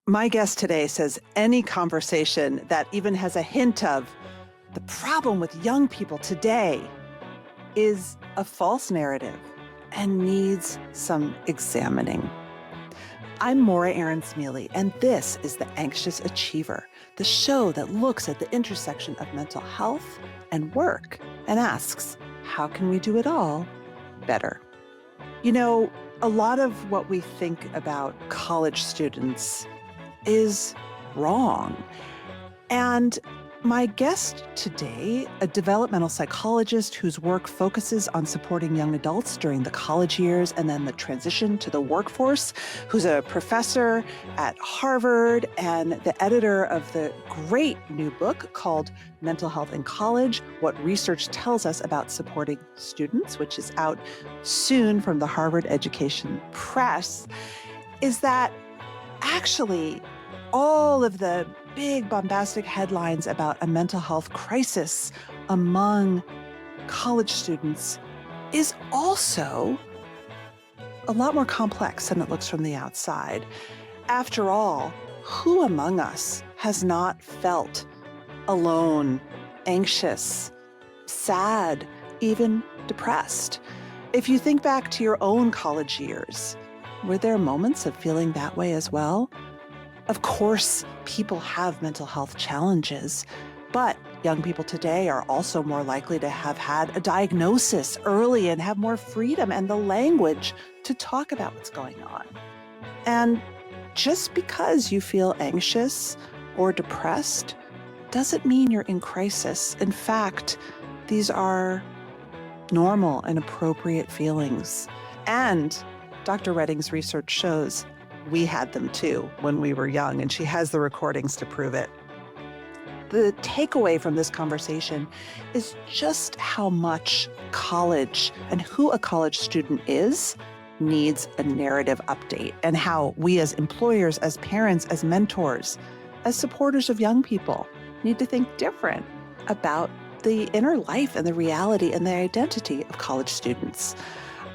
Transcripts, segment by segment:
My guest today says any conversation that even has a hint of the problem with young people today is a false narrative and needs some examining. I'm Morra Aarons-Mele, and this is The Anxious Achiever, the show that looks at the intersection of mental health and work and asks, how can we do it all better? You know, a lot of what we think about college students is wrong. And my guest today, a developmental psychologist whose work focuses on supporting young adults during the college years and then the transition to the workforce, who's a professor at Harvard and the editor of the great new book called Mental Health in College, What Research Tells Us About Supporting Students, which is out soon from the Harvard Education Press, is that actually all of the big bombastic headlines about a mental health crisis among college students is also a lot more complex than it looks from the outside. After all, who among us has not felt alone, anxious, sad, even depressed? If you think back to your own college years, were there moments of feeling that way as well? Of course, people have mental health challenges, but young people today are also more likely to have had a diagnosis early and have more freedom and the language to talk about what's going on. And just because you feel anxious or depressed doesn't mean you're in crisis. In fact, these are normal and appropriate feelings. And Dr. Redding's research shows we had them too when we were young, and she has the recordings to prove it. The takeaway from this conversation is just how much college and who a college student is needs a narrative update, and how we as employers, as parents, as mentors, as supporters of young people need to think different about the inner life and the reality and the identity of college students.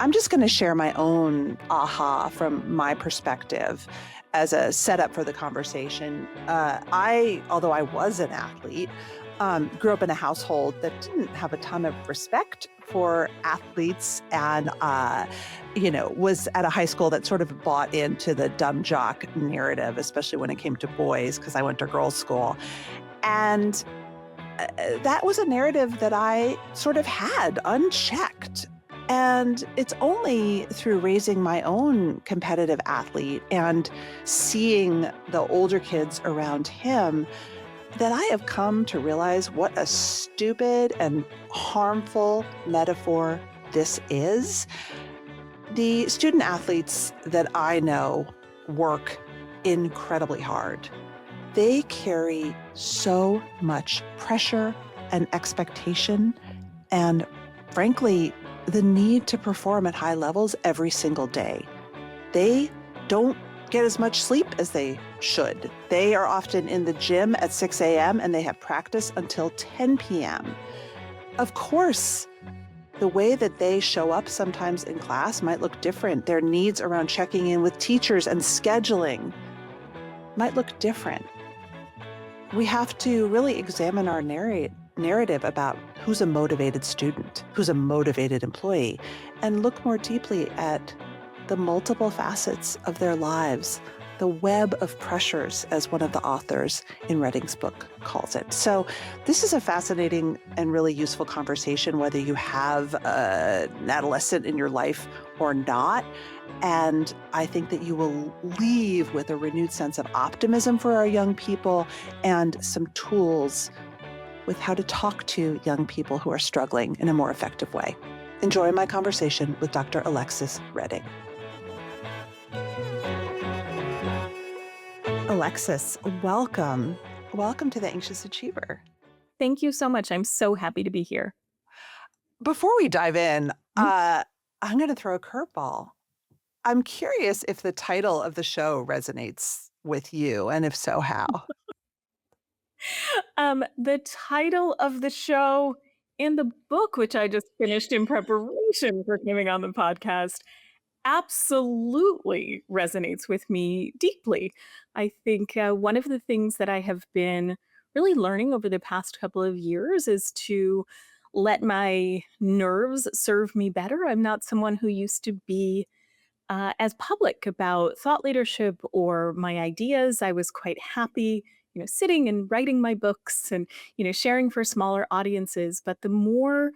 I'm just going to share my own aha from my perspective as a setup for the conversation. Although I was an athlete, grew up in a household that didn't have a ton of respect for athletes and, was at a high school that sort of bought into the dumb jock narrative, especially when it came to boys, because I went to girls' school. And that was a narrative that I sort of had unchecked. And it's only through raising my own competitive athlete and seeing the older kids around him that I have come to realize what a stupid and harmful metaphor this is. The student athletes that I know work incredibly hard. They carry so much pressure and expectation and, frankly, the need to perform at high levels every single day. They don't get as much sleep as they should. They are often in the gym at 6 a.m. and they have practice until 10 p.m. Of course, the way that they show up sometimes in class might look different. Their needs around checking in with teachers and scheduling might look different. We have to really examine our narrative about who's a motivated student, who's a motivated employee, and look more deeply at the multiple facets of their lives, the web of pressures, as one of the authors in Redding's book calls it. So this is a fascinating and really useful conversation, whether you have an adolescent in your life or not. And I think that you will leave with a renewed sense of optimism for our young people and some tools with how to talk to young people who are struggling in a more effective way. Enjoy my conversation with Dr. Alexis Redding. Alexis, welcome. Welcome to The Anxious Achiever. Thank you so much. I'm so happy to be here. Before we dive in, I'm going to throw a curveball. I'm curious if the title of the show resonates with you, and if so, how? The title of the show in the book, which I just finished in preparation for coming on the podcast, absolutely resonates with me deeply. I think one of the things that I have been really learning over the past couple of years is to let my nerves serve me better. I'm not someone who used to be as public about thought leadership or my ideas. I was quite happy, sitting and writing my books and, sharing for smaller audiences. But the more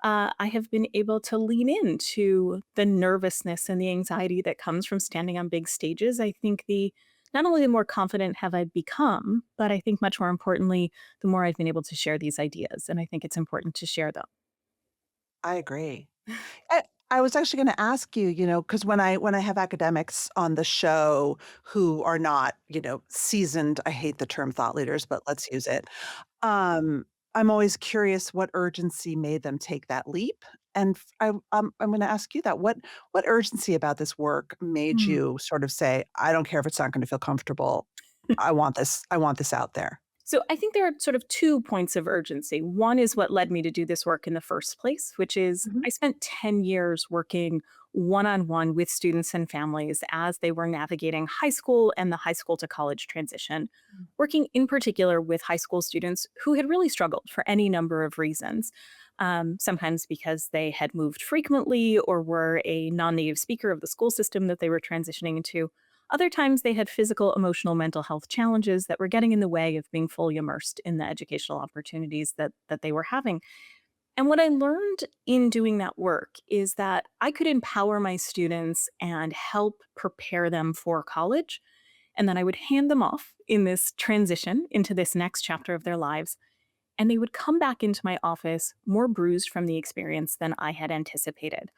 I have been able to lean into the nervousness and the anxiety that comes from standing on big stages, I think not only the more confident have I become, but I think much more importantly, the more I've been able to share these ideas. And I think it's important to share them. I agree. I I was actually gonna ask you, because when I have academics on the show who are not, seasoned, I hate the term thought leaders, but let's use it. Um, I'm always curious what urgency made them take that leap, and I'm gonna ask you that. What urgency about this work made you sort of say, "I don't care if it's not gonna feel comfortable. I want this out there." So I think there are sort of 2 points of urgency. One is what led me to do this work in the first place, which is Mhm. I spent 10 years working one-on-one with students and families as they were navigating high school and the high school to college transition, working in particular with high school students who had really struggled for any number of reasons. Sometimes because they had moved frequently or were a non-native speaker of the school system that they were transitioning into. Other times they had physical, emotional, mental health challenges that were getting in the way of being fully immersed in the educational opportunities that they were having. And what I learned in doing that work is that I could empower my students and help prepare them for college. And then I would hand them off in this transition into this next chapter of their lives. And they would come back into my office more bruised from the experience than I had anticipated.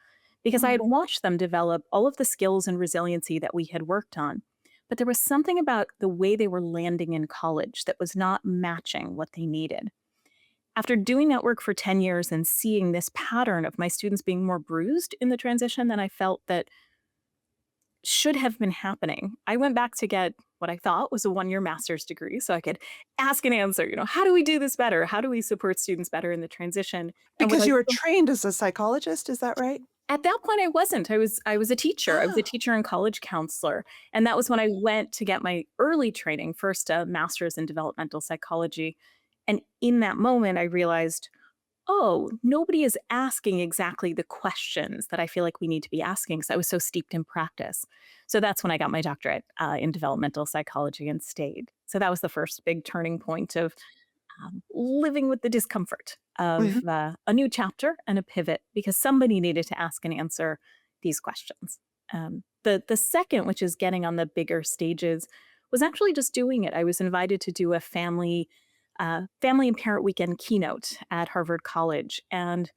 Because I had Mm. watched them develop all of the skills and resiliency that we had worked on. But there was something about the way they were landing in college that was not matching what they needed. After doing that work for 10 years and seeing this pattern of my students being more bruised in the transition than I felt that should have been happening, I went back to get what I thought was a 1-year master's degree so I could ask and answer, how do we do this better? How do we support students better in the transition? And what Because I you were trained as a psychologist, is that right? At that point I wasn't. I was a teacher. I was a Oh. teacher and college counselor. And that was when I went to get my early training, first a master's in developmental psychology. And in that moment I realized, oh, nobody is asking exactly the questions that I feel like we need to be asking because I was so steeped in practice. So that's when I got my doctorate in developmental psychology and stayed. So that was the first big turning point of living with the discomfort of Mhm. a new chapter and a pivot because somebody needed to ask and answer these questions. The second, which is getting on the bigger stages, was actually just doing it. I was invited to do a family and parent weekend keynote at Harvard College, and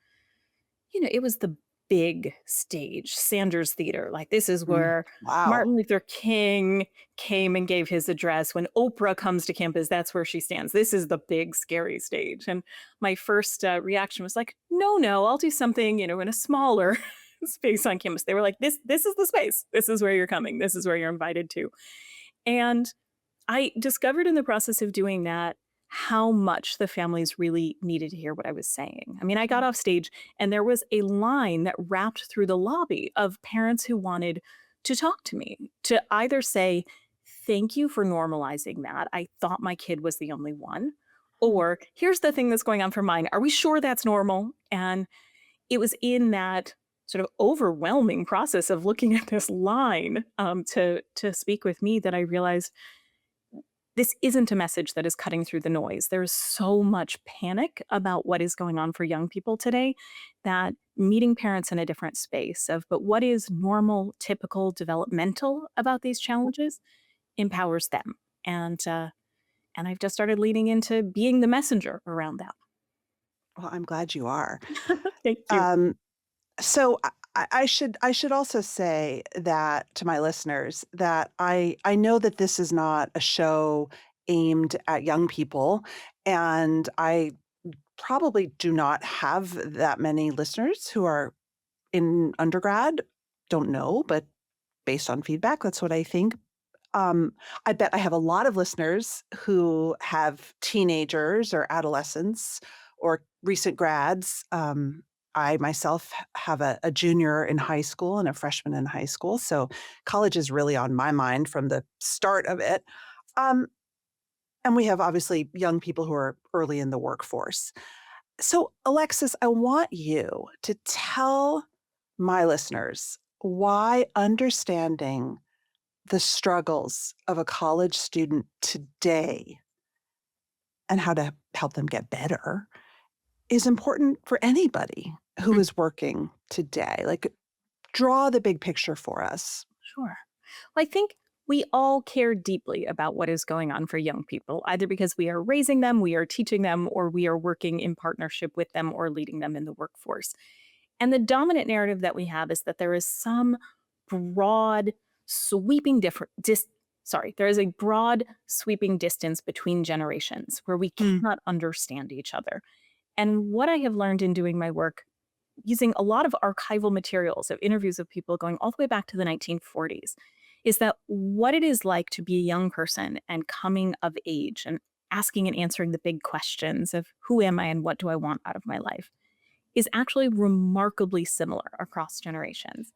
it was the big stage, Sanders Theater. Like, this is Mm. where Wow. Martin Luther King came and gave his address. When Oprah comes to campus, that's where she stands. This is the big, scary stage. And my first reaction was like, no, no, I'll do something, in a smaller space on campus. They were like, this is the space. This is where you're coming. This is where you're invited to. And I discovered in the process of doing that how much the families really needed to hear what I was saying. I mean, I got off stage and there was a line that wrapped through the lobby of parents who wanted to talk to me to either say, thank you for normalizing that. I thought my kid was the only one. Hmm. Or here's the thing that's going on for mine. Are we sure that's normal? And it was in that sort of overwhelming process of looking at this line to speak with me that I realized this isn't a message that is cutting through the noise. There's so much panic about what is going on for young people today that meeting parents in a different space of, but what is normal, typical, developmental about these challenges empowers them. And I've just started leaning into being the messenger around that. Well, I'm glad you are. Thank you. Um, so I should also say that to my listeners that I know that this is not a show aimed at young people, and I probably do not have that many listeners who are in undergrad. Don't know, but based on feedback, that's what I think. Um, I bet I have a lot of listeners who have teenagers or adolescents or recent grads. I myself have a junior in high school and a freshman in high school. So college is really on my mind from the start of it. Um, and we have obviously young people who are early in the workforce. So, Alexis, I want you to tell my listeners why understanding the struggles of a college student today and how to help them get better is important for anybody who Mm, is working today. Like, draw the big picture for us. sure. Well, I think we all care deeply about what is going on for young people, either because we are raising them, we are teaching them, or we are working in partnership with them or leading them in the workforce. And the dominant narrative that we have is that there is some broad, sweeping there is a broad, sweeping distance between generations where we Mm. cannot understand each other. And what I have learned in doing my work using a lot of archival materials of interviews of people going all the way back to the 1940s is that what it is like to be a young person and coming of age and asking and answering the big questions of who am I and what do I want out of my life is actually remarkably similar across generations.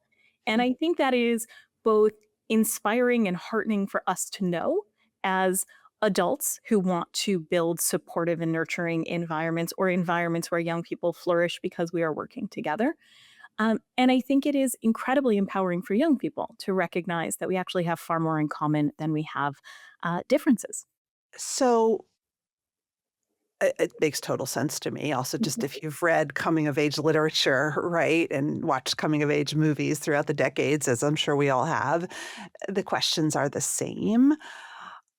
And I think that is both inspiring and heartening for us to know as adults who want to build supportive and nurturing environments or environments where young people flourish because we are working together. And I think it is incredibly empowering for young people to recognize that we actually have far more in common than we have differences. So, it makes total sense to me. Also, just if you've read coming of age literature, right, and watched coming of age movies throughout the decades, as I'm sure we all have, the questions are the same.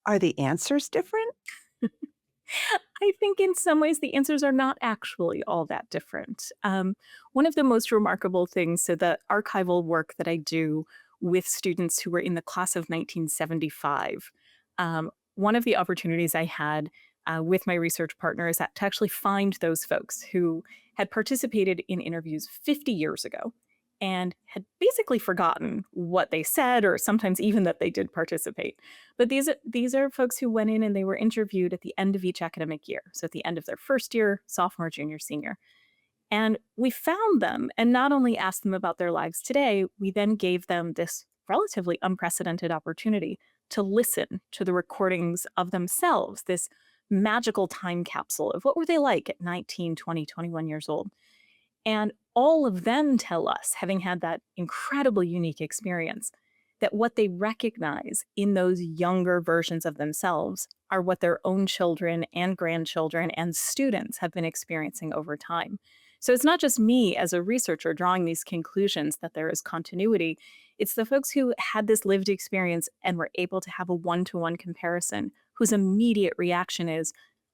Are the answers different? I think in some ways the answers are not actually all that different. One of the most remarkable things, so the archival work that I do with students who were in the class of 1975, one of the opportunities I had with my research partner is that to actually find those folks who had participated in interviews 50 years ago and had basically forgotten what they said or sometimes even that they did participate. But these are folks who went in and they were interviewed at the end of each academic year. So at the end of their first year, sophomore, junior, senior. And we found them and not only asked them about their lives today, we then gave them this relatively unprecedented opportunity to listen to the recordings of themselves, this magical time capsule of what were they like at 19, 20, 21 years old. And all of them tell us, having had that incredibly unique experience, that what they recognize in those younger versions of themselves are what their own children and grandchildren and students have been experiencing over time. So it's not just me as a researcher drawing these conclusions that there is continuity. It's the folks who had this lived experience and were able to have a one to one comparison whose immediate reaction is,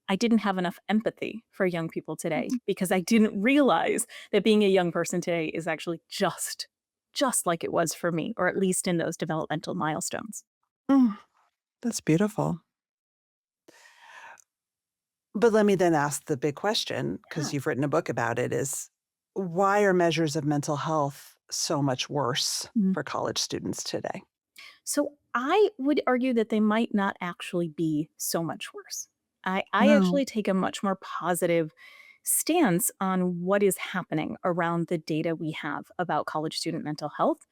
I didn't have enough empathy for young people today because I didn't realize that being a young person today is actually just like it was for me, or at least in those developmental milestones. Mm, that's beautiful. But let me then ask the big question, Yeah. because you've written a book about it, is why are measures of mental health so much worse Mm. for college students today? So I would argue that they might not actually be so much worse. I No. actually take a much more positive stance on what is happening around the data we have about college student mental health,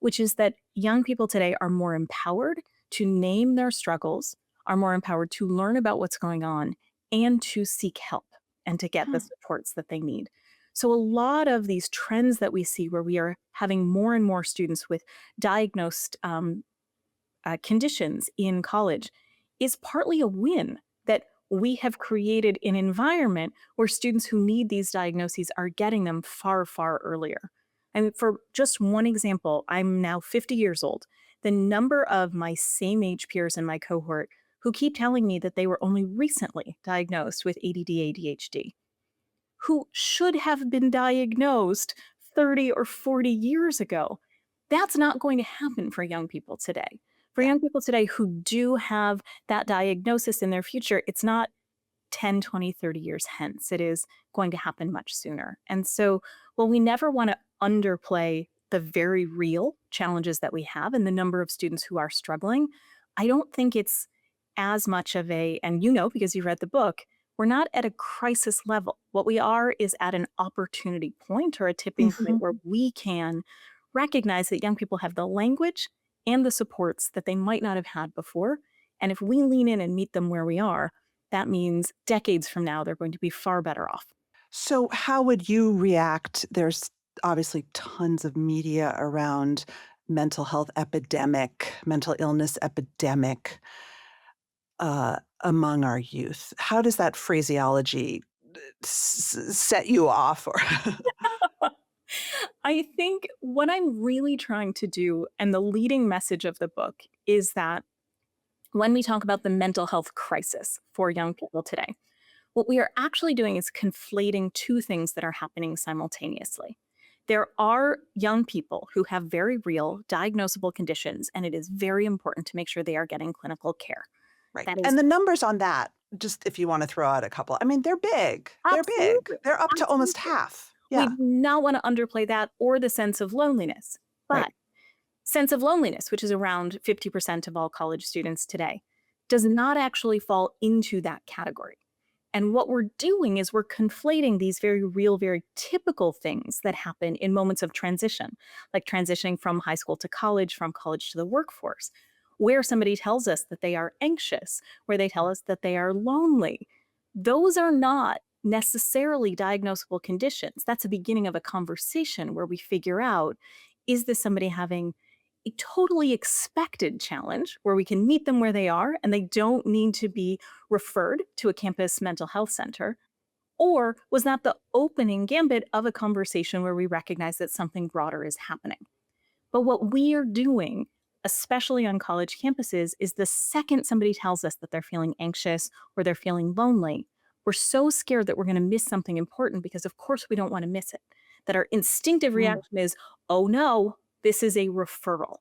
which is that young people today are more empowered to name their struggles, are more empowered to learn about what's going on, and to seek help and to get the Hmm. supports that they need. So, a lot of these trends that we see where we are having more and more students with diagnosed conditions in college is partly a win that we have created an environment where students who need these diagnoses are getting them far, far earlier. I mean, for just one example, I'm now 50 years old. The number of my same age peers in my cohort who keep telling me that they were only recently diagnosed with ADD, ADHD, who should have been diagnosed 30 or 40 years ago. That's not going to happen for young people today. For Yeah. young people today who do have that diagnosis in their future, it's not 10, 20, 30 years hence. It is going to happen much sooner. And so, while we never want to underplay the very real challenges that we have and the number of students who are struggling, I don't think it's as much of a, and you know, because you read the book, We're not at a crisis level. What we are is at an opportunity point or a tipping point Mhm. where we can recognize that young people have the language and the supports that they might not have had before. And if we lean in and meet them where we are, that means decades from now, they're going to be far better off. So, how would you react? There's obviously tons of media around mental health epidemic, mental illness epidemic among our youth. How does that phraseology set you off? Or I think what I'm really trying to do, and the leading message of the book, is that when we talk about the mental health crisis for young people today, what we are actually doing is conflating two things that are happening simultaneously. There are young people who have very real diagnosable conditions, and it is very important to make sure they are getting clinical care. right, That is and the numbers on that, just if you want to throw out a couple, I mean, they're big. They're big. absolutely, They're up to almost absolutely. half. We Yeah, do not want to underplay that or the sense of loneliness. right. But sense of loneliness, which is around 50% of all college students today, does not actually fall into that category. And what we're doing is we're conflating these very real, very typical things that happen in moments of transition, like transitioning from high school to college, from college to the workforce, where somebody tells us that they are anxious, where they tell us that they are lonely. Those are not necessarily diagnosable conditions. That's a beginning of a conversation where we figure out, is this somebody having a totally expected challenge where we can meet them where they are and they don't need to be referred to a campus mental health center? Or was that the opening gambit of a conversation where we recognize that something broader is happening? But what we are doing, especially on college campuses, is the second somebody tells us that they're feeling anxious or they're feeling lonely, we're so scared that we're going to miss something important because, of course, we don't want to miss it. That our instinctive Mm. reaction is, oh no, this is a referral.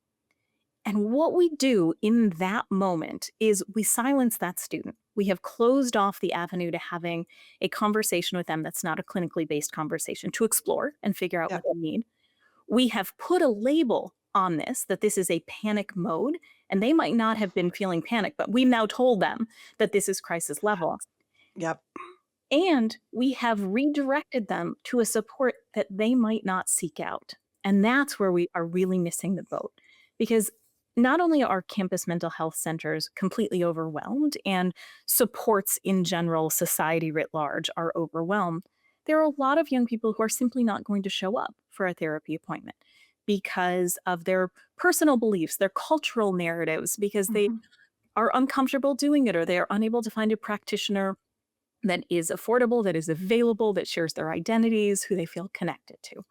And what we do in that moment is we silence that student. We have closed off the avenue to having a conversation with them that's not a clinically based conversation to explore and figure out Yeah. what they need. We have put a label on this that this is a panic mode, and they might not have been feeling panic, but we've now told them that this is crisis level. Yep. And we have redirected them to a support that they might not seek out. And that's where we are really missing the boat. Because not only are campus mental health centers completely overwhelmed and supports in general, society writ large, are overwhelmed, there are a lot of young people who are simply not going to show up for a therapy appointment because of their personal beliefs, their cultural narratives, because they Mhm. are uncomfortable doing it or they are unable to find a practitioner that is affordable, that is available, that shares their identities, who they feel connected to.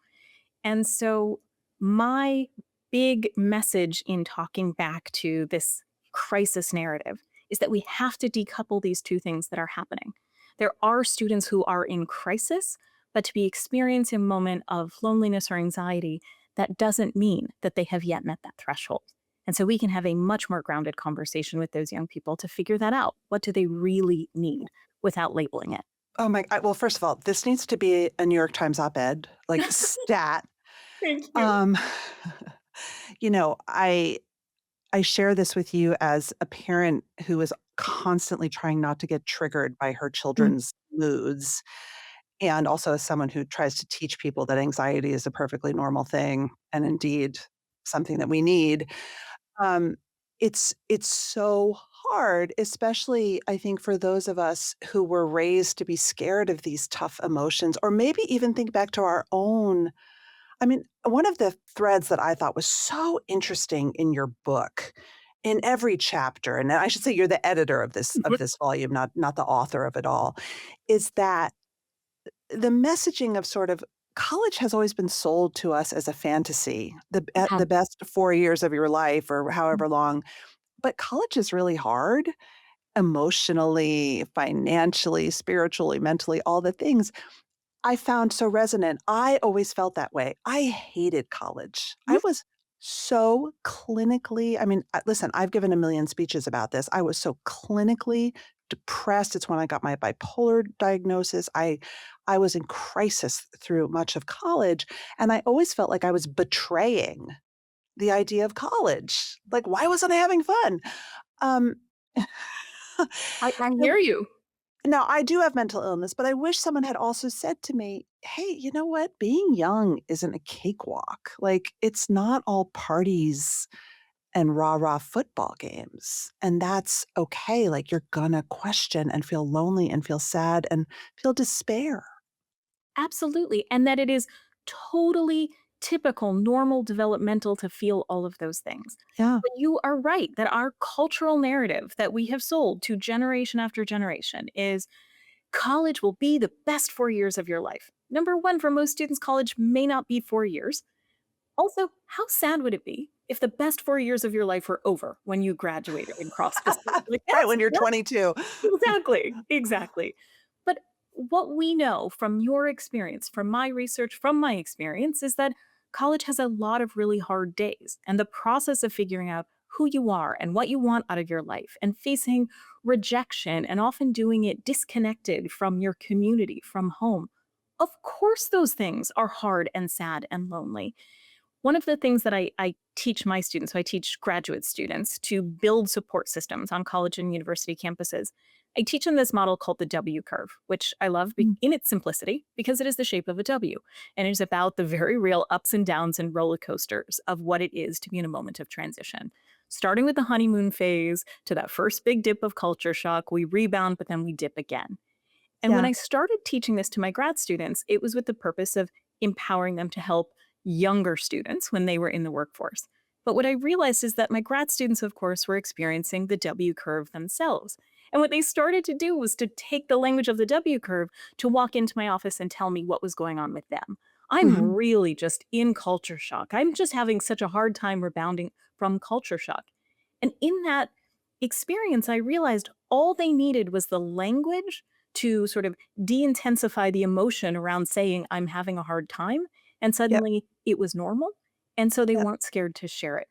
And so, my big message in talking back to this crisis narrative is that we have to decouple these two things that are happening. There are students who are in crisis, but to be experiencing a moment of loneliness or anxiety, that doesn't mean that they have yet met that threshold. And so we can have a much more grounded conversation with those young people to figure that out. What do they really need without labeling it? Oh my well, first of all, this needs to be a New York Times op-ed, like stat. Thank you. Um, you know, I share this with you as a parent who is constantly trying not to get triggered by her Mm, children's moods, and also as someone who tries to teach people that anxiety is a perfectly normal thing and indeed something that we need. Um, it's so hard, especially I think for those of us who were raised to be scared of these tough emotions, or maybe even think back to our own. I mean, one of the threads that I thought was so interesting in your book, in every chapter, and I should say you're the editor of this volume, not the author of it all, is that the messaging of sort of college has always been sold to us as a fantasy, yeah. the best 4 years of your life or Mm, however long, but college is really hard emotionally, financially, spiritually, mentally, all the things. I found so resonant. I always felt that way. I hated college. I mm, was so clinically, I mean, listen, I've given a million speeches about this. I was so clinically depressed. It's when I got my bipolar diagnosis. I was in crisis through much of college, and I always felt like I was betraying the idea of college. Like, why wasn't I having fun? Um, I I hear you. Now, I do have mental illness, but I wish someone had also said to me, "Hey, you know what? Being young isn't a cakewalk. Like, it's not all parties and rah-rah football games, and that's okay. Like, you're gonna question and feel lonely and feel sad and feel despair." Absolutely. And that it is totally typical, normal, developmental to feel all of those things. Yeah. But you are right that our cultural narrative that we have sold to generation after generation is college will be the best 4 years of your life. Number one, for most students, college may not be 4 years. Also, how sad would it be if the best 4 years of your life were over when you graduated and crossed the stage? Like, Right, when you're that's 22. exactly, exactly. But what we know from your experience, from my research, from my experience, is that college has a lot of really hard days. And the process of figuring out who you are and what you want out of your life and facing rejection and often doing it disconnected from your community, from home. Of course, those things are hard and sad and lonely. One of the things that I teach my students, so I teach graduate students to build support systems on college and university campuses. I teach them this model called the W curve, which I love Mm. in its simplicity because it is the shape of a W. And it is about the very real ups and downs and roller coasters of what it is to be in a moment of transition. Starting with the honeymoon phase to that first big dip of culture shock, we rebound, but then we dip again. And when Yeah. I started teaching this to my grad students, it was with the purpose of empowering them to help younger students when they were in the workforce. But what I realized is that my grad students, of course, were experiencing the W curve themselves. And what they started to do was to take the language of the W curve to walk into my office and tell me what was going on with them. I'm Mhm. really just in culture shock. I'm just having such a hard time rebounding from culture shock. And in that experience, I realized all they needed was the language to sort of de-intensify the emotion around saying, "I'm having a hard time," and Yep, suddenly it was normal, and so they yep, weren't scared to share it.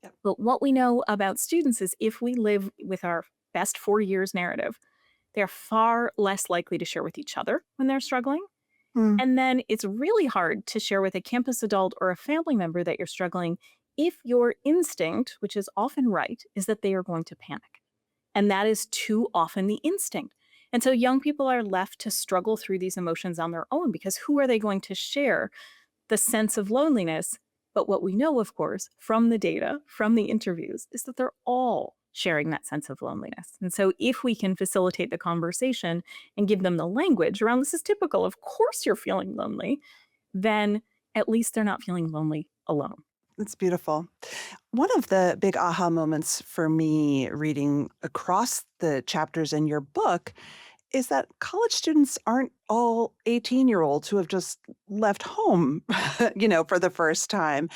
yep. But what we know about students is if we live with our best 4 years narrative, they're far less likely to share with each other when they're struggling, Mm. and then it's really hard to share with a campus adult or a family member that you're struggling if your instinct, which is often right, is that they are going to panic. And that is too often the instinct. And so young people are left to struggle through these emotions on their own because who are they going to share the sense of loneliness? But what we know, of course, from the data, from the interviews, is that they're all sharing that sense of loneliness. And so if we can facilitate the conversation and give them the language around this is typical, of course you're feeling lonely, then at least they're not feeling lonely alone. It's beautiful. One of the big aha moments for me reading across the chapters in your book is that college students aren't all 18-year-olds who have just left home, for the first time.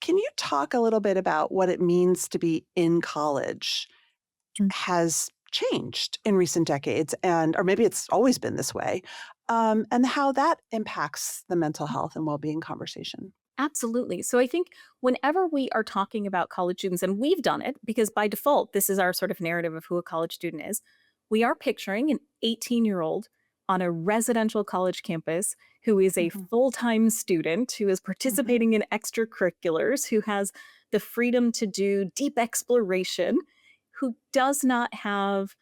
Can you talk a little bit about what it means to be in college has changed in recent decades and or maybe it's always been this way, and how that impacts the mental health and well-being conversation? Absolutely. So I think whenever we are talking about college students, and we've done it because by default, this is our sort of narrative of who a college student is, we are picturing an 18-year-old on a residential college campus who is a Mhm, full time student, who is mhm. participating in extracurriculars, who has the freedom to do deep exploration, who does not have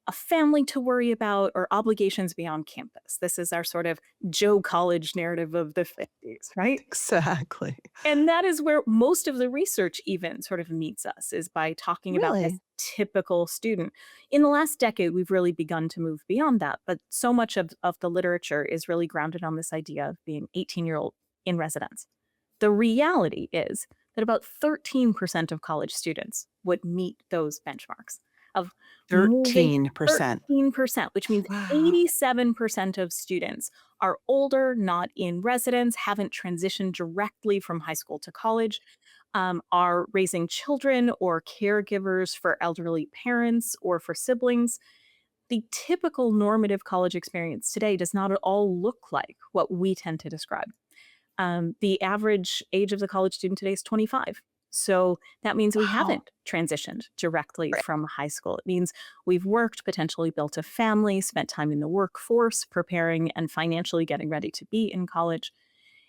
a family to worry about or obligations beyond campus. This is our sort of Joe College narrative of the 50s, right? Exactly. And that is where most of the research even sort of meets us is by talking about this Really? typical student. In the last decade, we've really begun to move beyond that, but so much of the literature is really grounded on this idea of being 18-year-old in residence. The reality is that about 13% of college students would meet those benchmarks of moving 13%. 13%, which means Wow. 87% of students are older, not in residence, haven't transitioned directly from high school to college, are raising children or caregivers for elderly parents or for siblings. The typical normative college experience today does not at all look like what we tend to describe. The average age of the college student today is 25. So that means we Wow. haven't transitioned directly Right. from high school. It means we've worked, potentially built a family, spent time in the workforce, preparing and financially getting ready to be in college.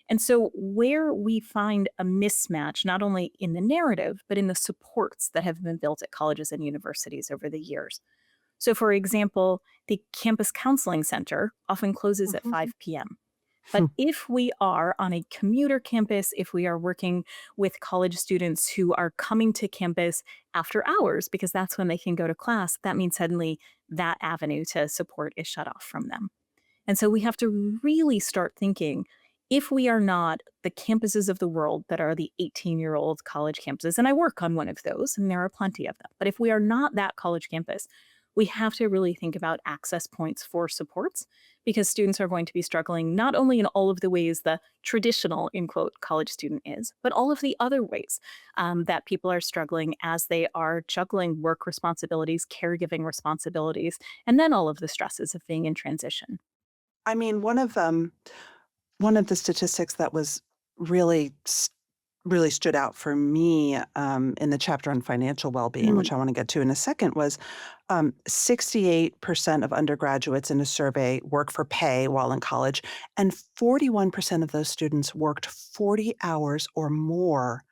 And so, where we find a mismatch, not only in the narrative, but in the supports that have been built at colleges and universities over the years. So, for example, the campus counseling center often closes at Mhm. 5 p.m. But if we are on a commuter campus, if we are working with college students who are coming to campus after hours, because that's when they can go to class, that means suddenly that avenue to support is shut off from them. And so we have to really start thinking, if we are not the campuses of the world that are the 18-year-old college campuses, and I work on one of those, and there are plenty of them, but if we are not that college campus, we have to really think about access points for supports because students are going to be struggling not only in all of the ways the traditional, in quote, college student is, but all of the other ways that people are struggling as they are juggling work responsibilities, caregiving responsibilities, and then all of the stresses of being in transition. I mean, one of the statistics that was really really stood out for me in the chapter on financial well-being, which I want to get to in a second, was 68% of undergraduates in a survey work for pay while in college, and 41% of those students worked 40 hours or more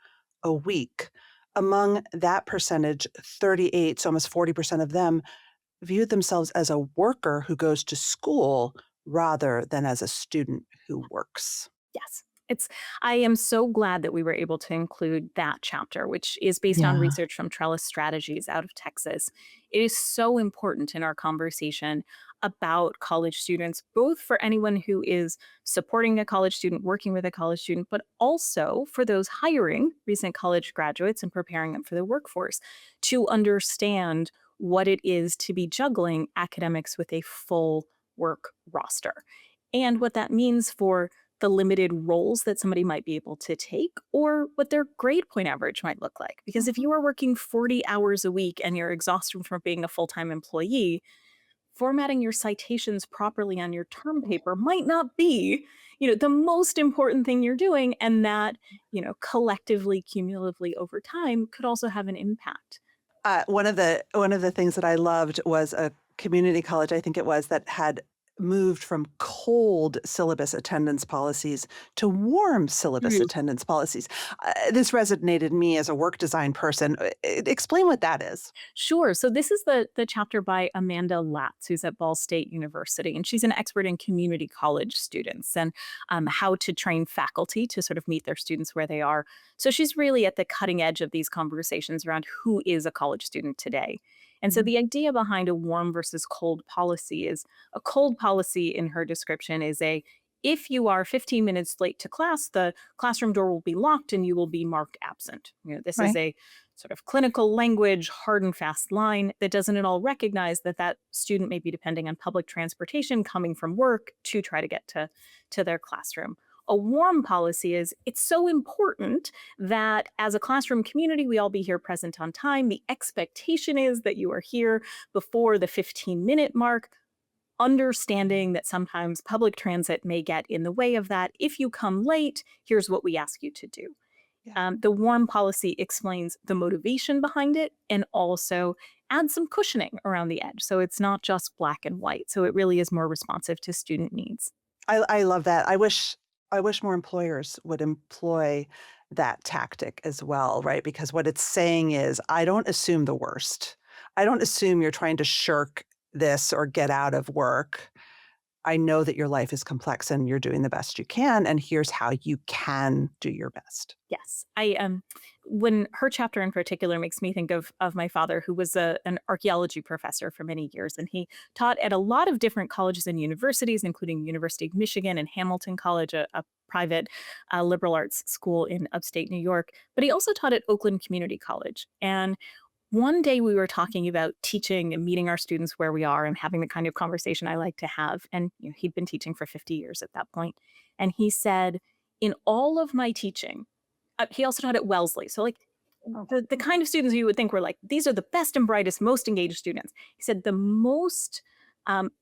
a week. Among that percentage, 38, so almost 40% of them viewed themselves as a worker who goes to school rather than as a student who works. Yes. I am so glad that we were able to include that chapter, which is based on Yeah. research from Trellis Strategies out of Texas. It is so important in our conversation about college students, both for anyone who is supporting a college student, working with a college student, but also for those hiring recent college graduates and preparing them for the workforce to understand what it is to be juggling academics with a full work roster and what that means for the limited roles that somebody might be able to take or what their grade point average might look like. Because if Mhm. you are working 40 hours a week and you're exhausted from being a full time employee, formatting your citations properly on your term paper might not be the most important thing you're doing, and that collectively, cumulatively over time could also have an impact. One of the things that I loved was a community college, I think it was, that had moved from cold syllabus attendance policies to warm syllabus attendance policies. This resonated me as a work design person. Explain what that is. Sure. So this is the chapter by Amanda Latz, who's at Ball State University, and she's an expert in community college students and how to train faculty to sort of meet their students where they are. So she's really at the cutting edge of these conversations around who is a college student today. And so Mhm. the idea behind a warm versus cold policy is a cold policy in her description is a if you are 15 minutes late to class, the classroom door will be locked and you will be marked absent. This is Right. a sort of clinical language, hard and fast line that doesn't at all recognize that that student may be depending on public transportation coming from work to try to get to their classroom. A warm policy is it's so important that as a classroom community, we all be here present on time. The expectation is that you are here before the 15-minute mark, understanding that sometimes public transit may get in the way of that. If you come late, here's what we ask you to do. Yeah. The warm policy explains the motivation behind it and also adds some cushioning around the edge. So it's not just black and white. So it really is more responsive to student needs. I love that. I wish more employers would employ that tactic as well, right? Because what it's saying is, I don't assume the worst. I don't assume you're trying to shirk this or get out of work. I know that your life is complex and you're doing the best you can, and here's how you can do your best. Yes, I when her chapter in particular makes me think of my father, who was an archaeology professor for many years, and he taught at a lot of different colleges and universities, including University of Michigan and Hamilton College, a private liberal arts school in upstate New York. But he also taught at Oakland Community College, and one day we were talking about teaching and meeting our students where we are and having the kind of conversation I like to have. And he'd been teaching for 50 years at that point. And he said, in all of my teaching, he also taught at Wellesley. So, like, Oh. the kind of students you would think were like, these are the best and brightest, most engaged students. He said the most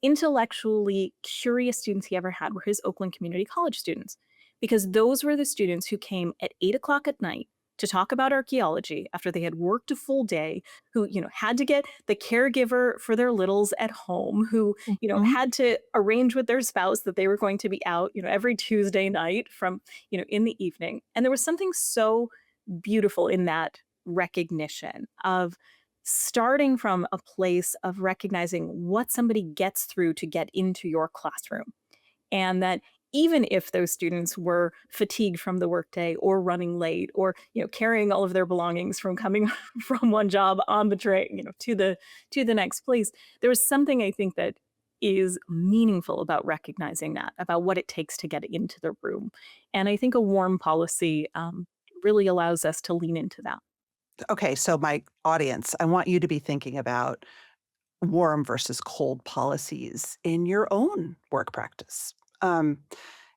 intellectually curious students he ever had were his Oakland Community College students, because those were the students who came at 8 o'clock at night to talk about archaeology after they had worked a full day, who, had to get the caregiver for their littles at home, who, Mhm. had to arrange with their spouse that they were going to be out, every Tuesday night from, in the evening. And there was something so beautiful in that recognition of starting from a place of recognizing what somebody gets through to get into your classroom. And that even if those students were fatigued from the workday or running late or carrying all of their belongings from coming from one job on the train to the next place, there was something I think that is meaningful about recognizing that, about what it takes to get into the room. And I think a warm policy really allows us to lean into that. Okay, so my audience, I want you to be thinking about warm versus cold policies in your own work practice. Um,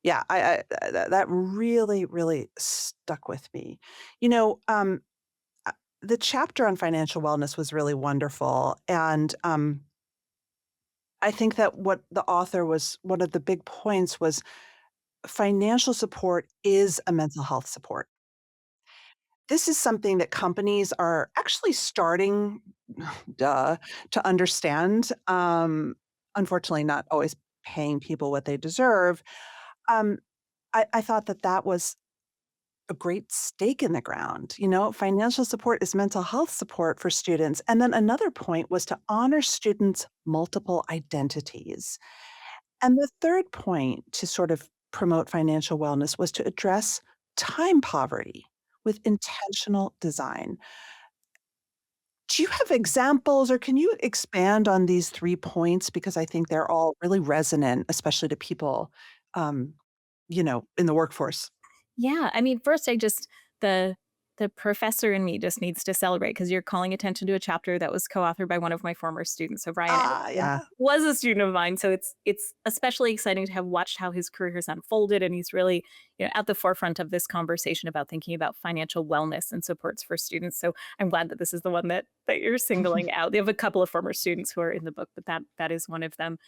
yeah, that really, really stuck with me. You know, the chapter on financial wellness was really wonderful, and I think that what the author was one of the big points was financial support is a mental health support. This is something that companies are actually starting, duh, to understand. Unfortunately, not always paying people what they deserve. Um, I thought that that was a great stake in the ground. Financial support is mental health support for students. And then another point was to honor students' multiple identities. And the third point to sort of promote financial wellness was to address time poverty with intentional design. Do you have examples or can you expand on these 3 points? Because I think they're all really resonant, especially to people, um, in the workforce. Yeah, I mean, first, the the professor in me just needs to celebrate because you're calling attention to a chapter that was co-authored by one of my former students. So Brian Ah, Anderson yeah. was a student of mine, so it's especially exciting to have watched how his career has unfolded, and he's really at the forefront of this conversation about thinking about financial wellness and supports for students. So I'm glad that this is the one that you're singling out. They have a couple of former students who are in the book, but that is one of them.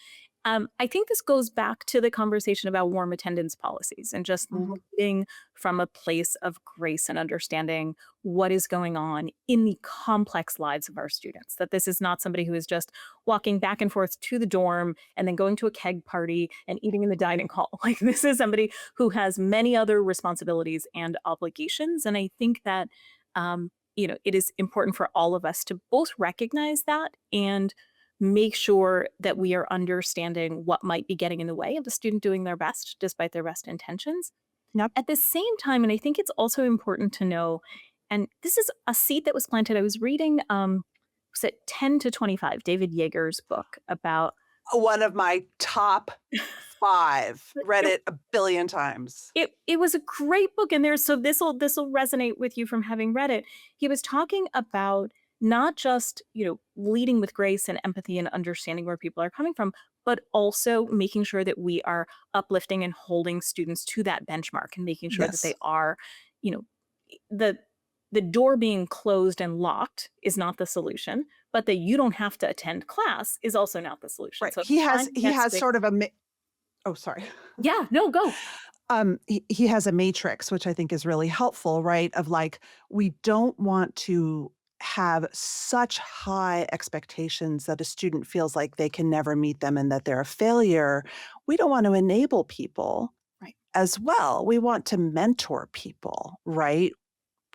I think this goes back to the conversation about warm attendance policies and just Mhm. leading from a place of grace and understanding what is going on in the complex lives of our students. That this is not somebody who is just walking back and forth to the dorm and then going to a keg party and eating in the dining hall. Like, this is somebody who has many other responsibilities and obligations. And I think that, it is important for all of us to both recognize that and make sure that we are understanding what might be getting in the way of the student doing their best despite their best intentions. Yep. At the same time, and I think it's also important to know, and this is a seed that was planted. I was reading was it 10 to 25, David Yeager's book about One of my top 5. Read it a billion times. it was a great book, and there's so this will resonate with you from having read it. He was talking about not just, leading with grace and empathy and understanding where people are coming from, but also making sure that we are uplifting and holding students to that benchmark and making sure that they Yes. are, you know, the the door being closed and locked is not the solution, but that you don't have to attend class is also not the solution. Right. So He has finding he that has space. sort of a ma oh, sorry. Yeah, no, go. He has a matrix, which I think is really helpful, right? Of like, we don't want to have such high expectations that a student feels like they can never meet them and that they're a failure. We don't want to enable people Right. as well. We want to mentor people, right?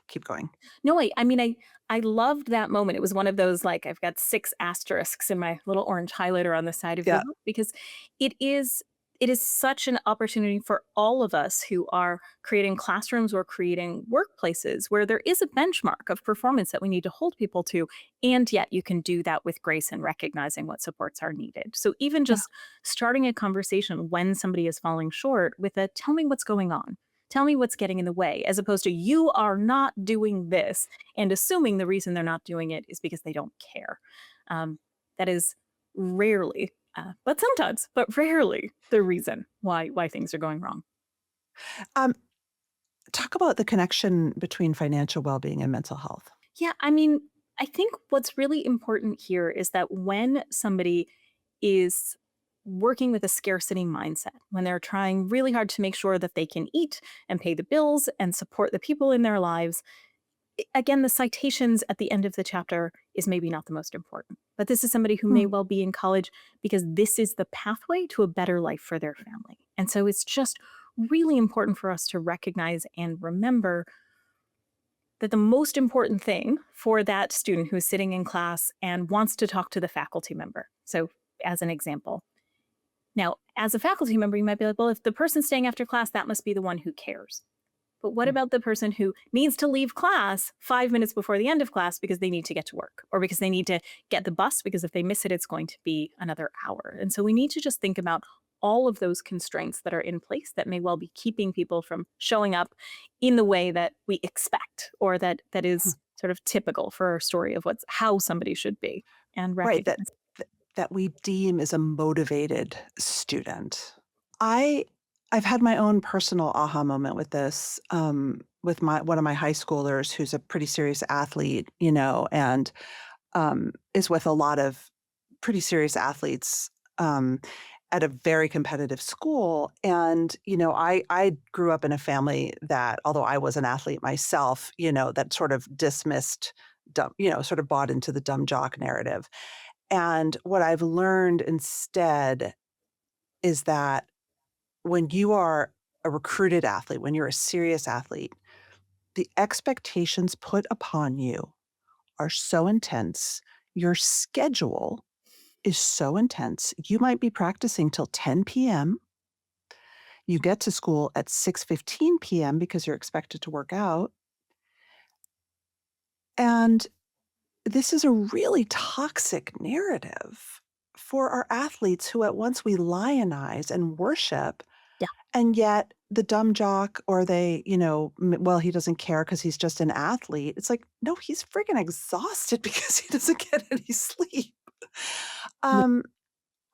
Keep going. No, I mean, I loved that moment. It was one of those, like, I've got 6 asterisks in my little orange highlighter on the side of the Yeah. book because it is it is such an opportunity for all of us who are creating classrooms or creating workplaces where there is a benchmark of performance that we need to hold people to, and yet you can do that with grace and recognizing what supports are needed. So even Yeah. just starting a conversation when somebody is falling short with a, "Tell me what's going on. Tell me what's getting in the way," as opposed to, "You are not doing this," and assuming the reason they're not doing it is because they don't care. That is rarely, but sometimes, but rarely the reason why things are going wrong. Um, Talk about the connection between financial well-being and mental health. Yeah, I mean, I think what's really important here is that when somebody is working with a scarcity mindset, when they're trying really hard to make sure that they can eat and pay the bills and support the people in their lives, again, the citations at the end of the chapter is maybe not the most important. But this is somebody who may Mm. well be in college because this is the pathway to a better life for their family. And so it's just really important for us to recognize and remember that the most important thing for that student who is sitting in class and wants to talk to the faculty member. So, as an example. Now, as a faculty member, you might be like, well, if the person's staying after class, that must be the one who cares. But what Mm. about the person who needs to leave class 5 minutes before the end of class because they need to get to work or because they need to get the bus because if they miss it, it's going to be another hour. And so we need to just think about all of those constraints that are in place that may well be keeping people from showing up in the way that we expect or that Mhm. is sort of typical for our story of what's how somebody should be and Right, recognize. that we deem as a motivated student. I I've had my own personal aha moment with this, with my one of my high schoolers who's a pretty serious athlete, and is with a lot of pretty serious athletes, um, at a very competitive school. And I grew up in a family that, although I was an athlete myself, that sort of dismissed dumb, sort of bought into the dumb jock narrative. And what I've learned instead is that when you are a recruited athlete, when you're a serious athlete, the expectations put upon you are so intense. Your schedule is so intense. You might be practicing till 10 p.m. You get to school at 6:15 p.m. because you're expected to work out. And this is a really toxic narrative for our athletes who at once we lionize and worship. Yeah. And yet the dumb jock or they, well, he doesn't care because he's just an athlete. It's like, no, he's friggin' exhausted because he doesn't get any sleep. Um,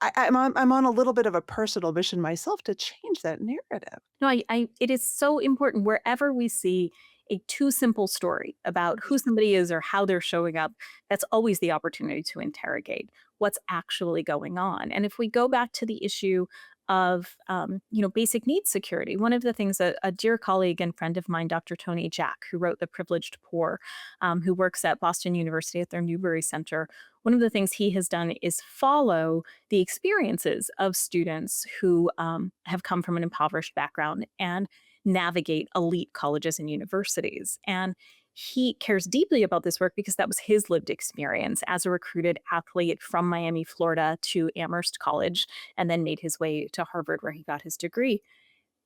I'm on a little bit of a personal mission myself to change that narrative. No, it is so important wherever we see a too simple story about who somebody is or how they're showing up, that's always the opportunity to interrogate what's actually going on. And if we go back to the issue of, basic needs security, one of the things that a dear colleague and friend of mine, Dr. Tony Jack, who wrote The Privileged Poor, who works at Boston University at their Newberry Center, one of the things he has done is follow the experiences of students who have come from an impoverished background and navigate elite colleges and universities. And he cares deeply about this work because that was his lived experience as a recruited athlete from Miami, Florida to Amherst College, and then made his way to Harvard, where he got his degree.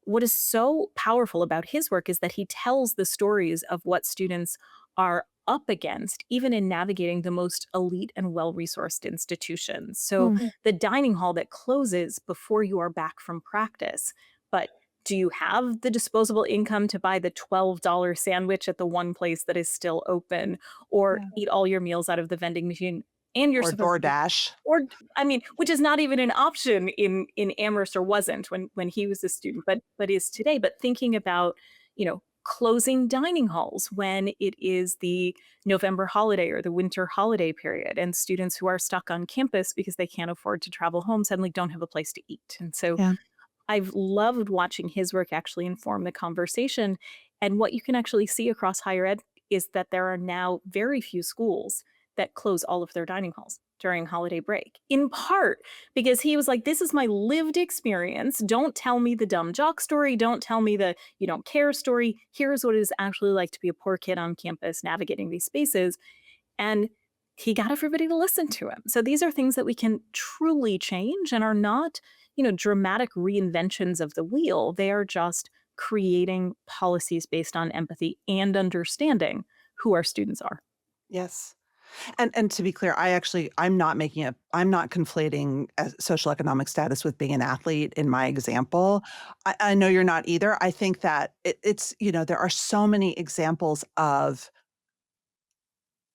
What is so powerful about his work is that he tells the stories of what students are up against, even in navigating the most elite and well resourced institutions. So, Hmm. the dining hall that closes before you are back from practice. But do you have the disposable income to buy the $12 sandwich at the one place that is still open or Yeah. eat all your meals out of the vending machine? And you're Or supposed to be DoorDash. or I mean, which is not even an option in Amherst or wasn't when he was a student, but is today. But thinking about, closing dining halls when it is the November holiday or the winter holiday period, and students who are stuck on campus because they can't afford to travel home suddenly don't have a place to eat. And so Yeah. I've loved watching his work actually inform the conversation. And what you can actually see across higher ed is that there are now very few schools that close all of their dining halls during holiday break, in part because he was like, this is my lived experience. Don't tell me the dumb jock story. Don't tell me the you don't care story. Here's what it is actually like to be a poor kid on campus navigating these spaces. And he got everybody to listen to him. So these are things that we can truly change and are not, dramatic reinventions of the wheel. They are just creating policies based on empathy and understanding who our students are. Yes. And to be clear, I'm not conflating social economic status with being an athlete in my example. I know you're not either. I think that it's, there are so many examples of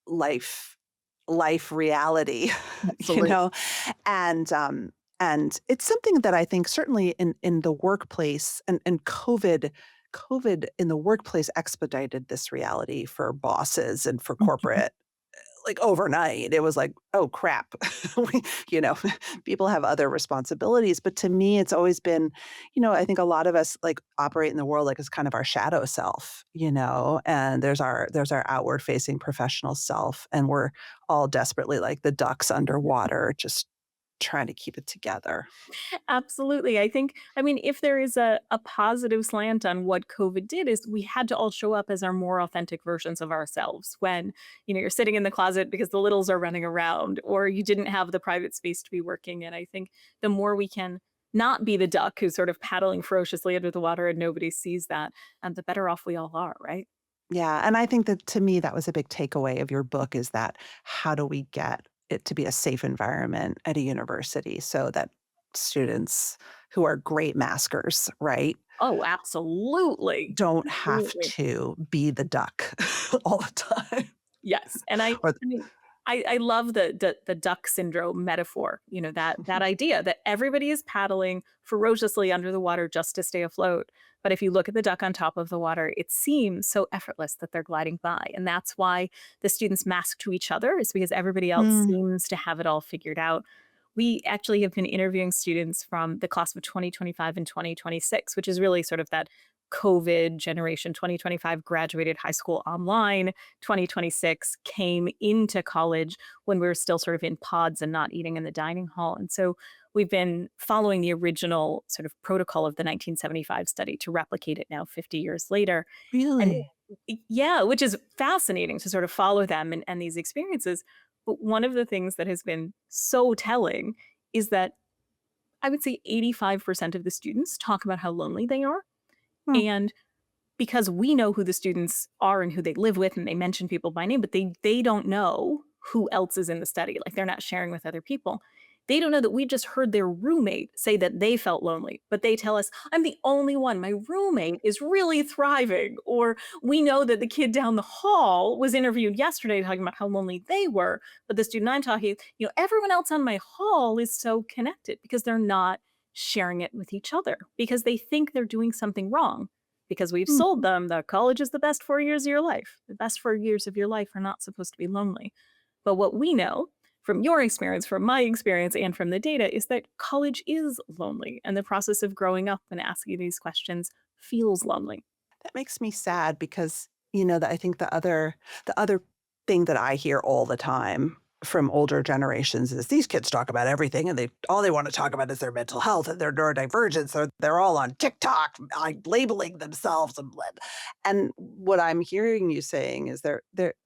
life reality, you Absolutely. know, and it's something that I think certainly in the workplace and COVID in the workplace expedited this reality for bosses and for corporate like overnight. It was like, oh crap. we, you know, people have other responsibilities. But to me, it's always been, I think a lot of us like operate in the world like as kind of our shadow self, and there's our outward facing professional self. And we're all desperately like the ducks underwater, just trying to keep it together. Absolutely. I mean, if there is a positive slant on what COVID did is we had to all show up as our more authentic versions of ourselves when, you're sitting in the closet because the littles are running around or you didn't have the private space to be working in. I think the more we can not be the duck who's sort of paddling ferociously under the water and nobody sees that, the better off we all are, right? Yeah, and I think that to me, that was a big takeaway of your book is that how do we get it to be a safe environment at a university so that students who are great maskers, right, Oh, absolutely. don't have Absolutely. to be the duck all the time. Yes, and I Or I mean, I love the duck syndrome metaphor, that idea that everybody is paddling ferociously under the water just to stay afloat. But if you look at the duck on top of the water, it seems so effortless that they're gliding by. And that's why the students mask to each other is because everybody else Mm, seems to have it all figured out. We actually have been interviewing students from the class of 2025 and 2026, which is really sort of that COVID generation. 2025 graduated high school online, 2026 came into college when we were still sort of in pods and not eating in the dining hall. And so we've been following the original sort of protocol of the 1975 study to replicate it now 50 years later. And really? yeah, which is fascinating to sort of follow them and these experiences. But one of the things that has been so telling is that I would say 85% of the students talk about how lonely they are. Hmm, And because we know who the students are and who they live with, and they mention people by name, but they don't know who else is in the study. Like they're not sharing with other people. They don't know that we just heard their roommate say that they felt lonely, but they tell us, I'm the only one. My roommate is really thriving. Or we know that the kid down the hall was interviewed yesterday talking about how lonely they were. But the student I'm talking, everyone else on my hall is so connected because they're not sharing it with each other because they think they're doing something wrong because we've hmm. sold them that college is the best 4 years of your life. The best 4 years of your life are not supposed to be lonely. But what we know from your experience, from my experience, and from the data is that college is lonely. And the process of growing up and asking these questions feels lonely. That makes me sad because, that I think the other thing that I hear all the time from older generations is these kids talk about everything and they want to talk about is their mental health and their neurodivergence. They're all on TikTok, like labeling themselves and what I'm hearing you saying is they're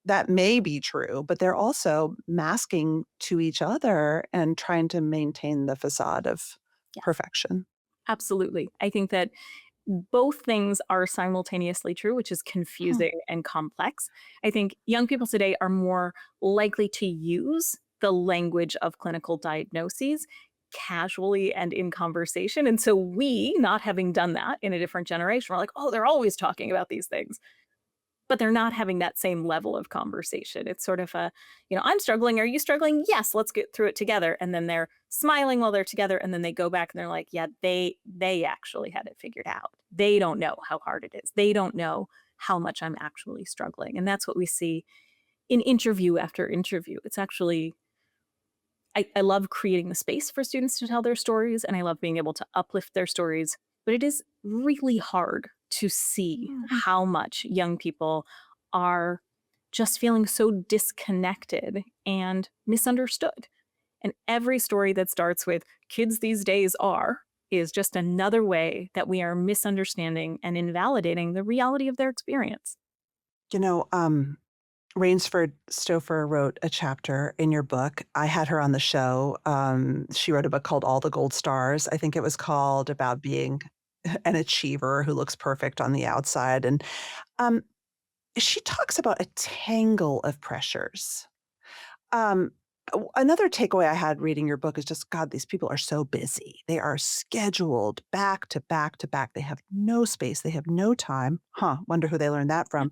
that may be true, but they're also masking to each other and trying to maintain the facade of Yes, perfection. absolutely. I think that both things are simultaneously true, which is Hmm. confusing and complex. I think young people today are more likely to use the language of clinical diagnoses casually and in conversation. And so we, not having done that in a different generation, we're like, oh, they're always talking about these things. But they're not having that same level of conversation. It's sort of I'm struggling. Are you struggling? Yes, let's get through it together. And then they're smiling while they're together. And then they go back and they're like, yeah, they actually had it figured out. They don't know how hard it is. They don't know how much I'm actually struggling. And that's what we see in interview after interview. It's actually I love creating the space for students to tell their stories and I love being able to uplift their stories. But it is really hard to see Mhm. how much young people are just feeling so disconnected and misunderstood. And every story that starts with kids these days are is just another way that we are misunderstanding and invalidating the reality of their experience. You know, Rainsford Stouffer wrote a chapter in your book. I had her on the show. She wrote a book called All the Gold Stars. I think it was called about being an achiever who looks perfect on the outside. And um, she talks about a tangle of pressures. Um, Another takeaway I had reading your book is just, God, these people are so busy. They are scheduled back to back to back. They have no space. They have no time. Huh. Wonder who they learned that from.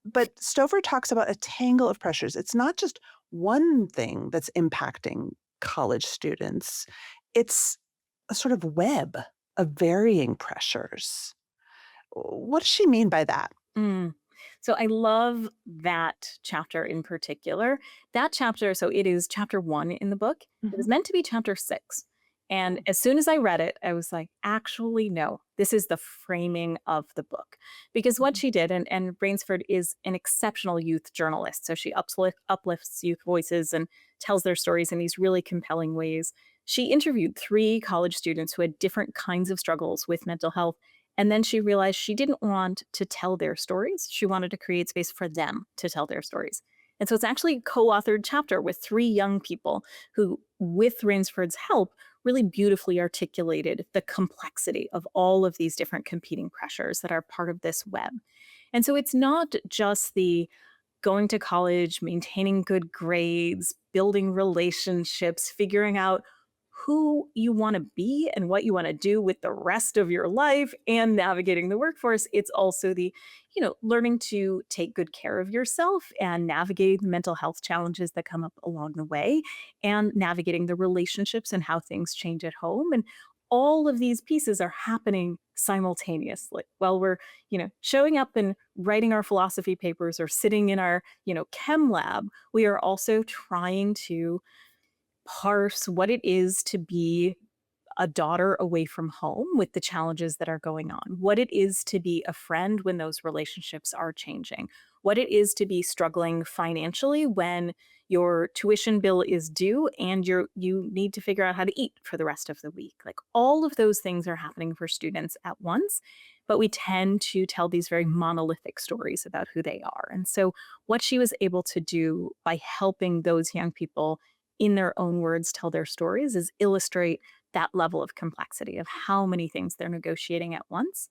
But Stover talks about a tangle of pressures. It's not just one thing that's impacting college students, it's a sort of web of varying pressures. What does she mean by that? Mm. So I love that chapter in particular. That chapter, so it is chapter 1 in the book. It Mhm. was meant to be chapter 6. And as soon as I read it, I was like, actually, no, this is the framing of the book. Because what Mhm. she did, and Brainsford is an exceptional youth journalist. So she uplifts youth voices and tells their stories in these really compelling ways. She interviewed 3 college students who had different kinds of struggles with mental health, and then she realized she didn't want to tell their stories. She wanted to create space for them to tell their stories. And so it's actually a co-authored chapter with 3 young people who, with Rainsford's help, really beautifully articulated the complexity of all of these different competing pressures that are part of this web. And so it's not just the going to college, maintaining good grades, building relationships, figuring out who you want to be and what you want to do with the rest of your life and navigating the workforce. It's also the, learning to take good care of yourself and navigating the mental health challenges that come up along the way and navigating the relationships and how things change at home. And all of these pieces are happening simultaneously while we're, showing up and writing our philosophy papers or sitting in our, chem lab. We are also trying to parse what it is to be a daughter away from home with the challenges that are going on, what it is to be a friend when those relationships are changing, what it is to be struggling financially when your tuition bill is due and you need to figure out how to eat for the rest of the week. Like all of those things are happening for students at once, but we tend to tell these very monolithic stories about who they are. And so what she was able to do by helping those young people in their own words tell their stories is illustrate that level of complexity of how many things they're negotiating at once.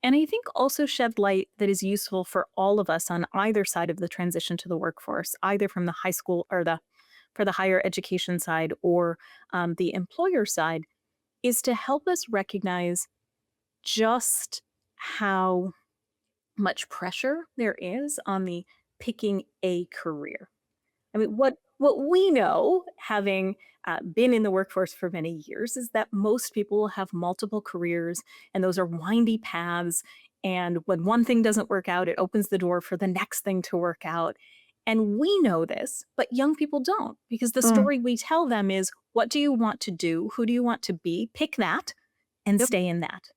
And I think also shed light that is useful for all of us on either side of the transition to the workforce, either from the high school or the for the higher education side or the employer side, is to help us recognize just how much pressure there is on the picking a career. I mean, what we know, having been in the workforce for many years, is that most people will have multiple careers, and those are windy paths. And when one thing doesn't work out, it opens the door for the next thing to work out. And we know this, but young people don't, because the Mm, story we tell them is, what do you want to do? Who do you want to be? Pick that and yep. stay in that.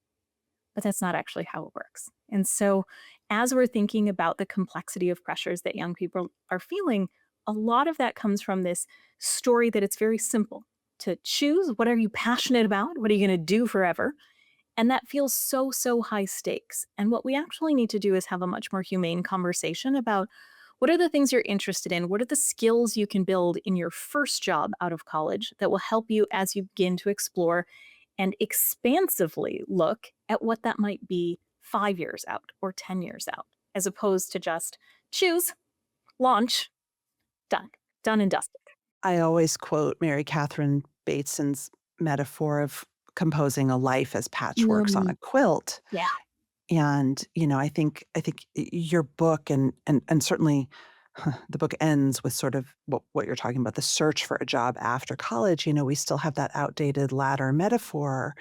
But that's not actually how it works. And so, as we're thinking about the complexity of pressures that young people are feeling, a lot of that comes from this story that it's very simple to choose what are you passionate about? What are you going to do forever? And that feels so, so high stakes. And what we actually need to do is have a much more humane conversation about what are the things you're interested in? What are the skills you can build in your first job out of college that will help you as you begin to explore and expansively look at what that might be 5 years out or 10 years out, as opposed to just choose, launch, done, done and dusted. I always quote Mary Catherine Bateson's metaphor of composing a life as patchworks on Mm, a quilt. yeah. And, I think your book and certainly the book ends with sort of what you're talking about, the search for a job after college. We still have that outdated ladder metaphor.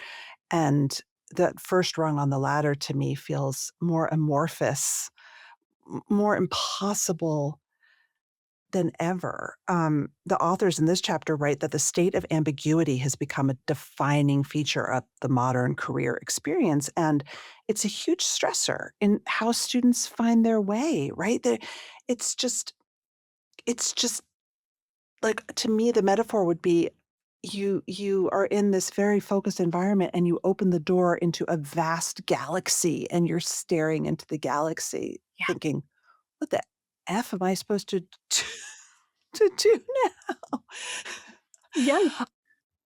And that first rung on the ladder to me feels more amorphous, more impossible than ever. The authors in this chapter write that the state of ambiguity has become a defining feature of the modern career experience, and it's a huge stressor in how students find their way. Right? It's just, it's just like to me, the metaphor would be you are in this very focused environment, and you open the door into a vast galaxy, and you're staring into the galaxy, Yeah. thinking, "What the f am I supposed to?" To do now. Yeah.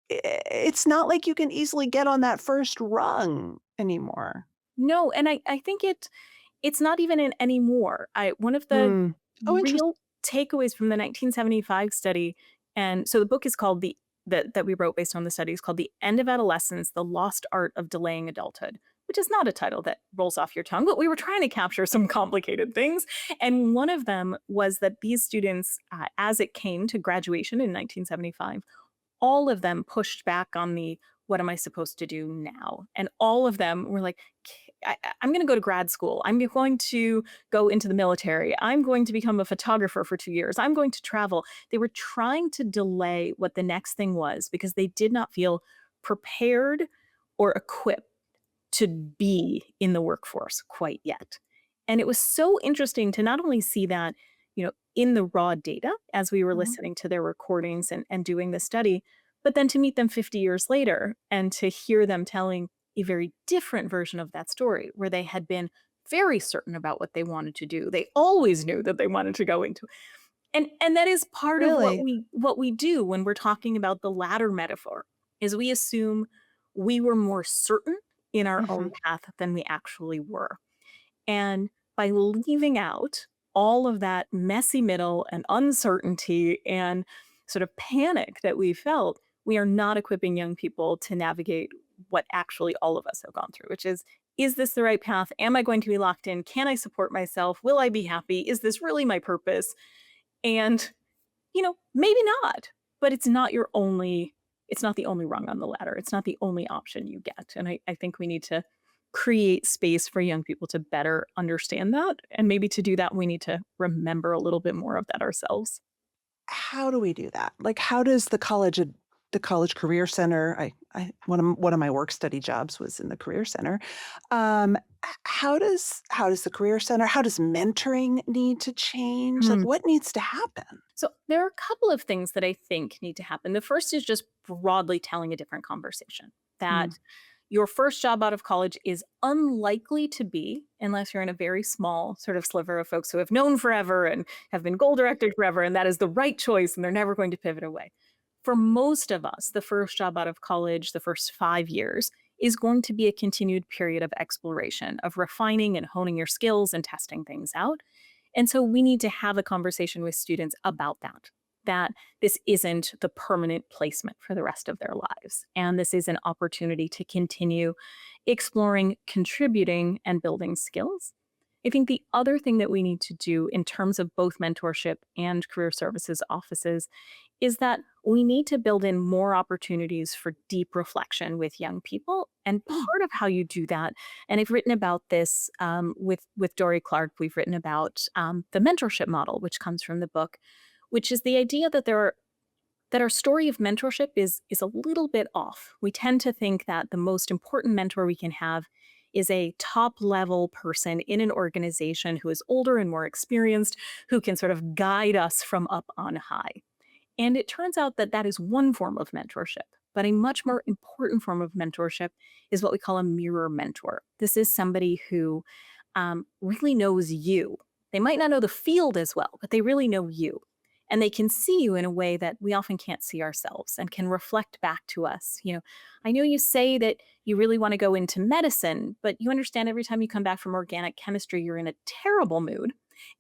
It's not like you can easily get on that first rung anymore. No, and I think it's not even in anymore. I One of the Hmm. Oh, interesting. real takeaways from the 1975 study, and so the book is called that we wrote based on the study is called The End of Adolescence: The Lost Art of Delaying Adulthood, which is not a title that rolls off your tongue, but we were trying to capture some complicated things. And one of them was that these students, as it came to graduation in 1975, all of them pushed back on the what am I supposed to do now? And all of them were like, I'm going to go to grad school. I'm going to go into the military. I'm going to become a photographer for 2 years. I'm going to travel. They were trying to delay what the next thing was because they did not feel prepared or equipped to be in the workforce quite yet. And it was so interesting to not only see that, in the raw data as we were Mhm. listening to their recordings and doing the study, but then to meet them 50 years later and to hear them telling a very different version of that story where they had been very certain about what they wanted to do. They always knew that they wanted to go into, and that is part of Really? what we do when we're talking about the ladder metaphor, is we assume we were more certain in our own Mhm. path than we actually were. And by leaving out all of that messy middle and uncertainty and sort of panic that we felt, we are not equipping young people to navigate what actually all of us have gone through, which is this the right path? Am I going to be locked in? Can I support myself? Will I be happy? Is this really my purpose? And, maybe not, but it's not the only rung on the ladder. It's not the only option you get. And I think we need to create space for young people to better understand that. And maybe to do that, we need to remember a little bit more of that ourselves. How do we do that? Like, how does the college career center I one of my work study jobs was in the career center. How does the career center how does mentoring need to change? Like, what needs to happen? So there are a couple of things that I think need to happen. The first is just broadly telling a different conversation Mm, that your first job out of college is unlikely to be, unless you're in a very small sort of sliver of folks who have known forever and have been goal directed forever, and that is the right choice, and they're never going to pivot away. For most of us, the first job out of college, the first 5 years, is going to be a continued period of exploration, of refining and honing your skills and testing things out. And so we need to have a conversation with students about that this isn't the permanent placement for the rest of their lives. And this is an opportunity to continue exploring, contributing, and building skills. I think the other thing that we need to do in terms of both mentorship and career services offices is that we need to build in more opportunities for deep reflection with young people. And mm, part of how you do that, and I've written about this with Dory Clark. We've written about the mentorship model, which comes from the book, which is the idea that our story of mentorship is a little bit off. We tend to think that the most important mentor we can have is a top level person in an organization who is older and more experienced, who can sort of guide us from up on high. And it turns out that that is one form of mentorship. But a much more important form of mentorship is what we call a mirror mentor. This is somebody who really knows you. They might not know the field as well, but they really know you. And they can see you in a way that we often can't see ourselves and can reflect back to us. I know you say that you really want to go into medicine, but you understand every time you come back from organic chemistry, you're in a terrible mood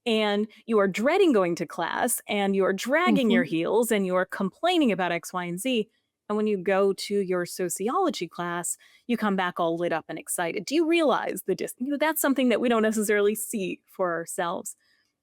and you are dreading going to class and you are dragging your mhm. heels and you are complaining about X, Y, and Z. And when you go to your sociology class, you come back all lit up and excited. Do you realize that's something that we don't necessarily see for ourselves?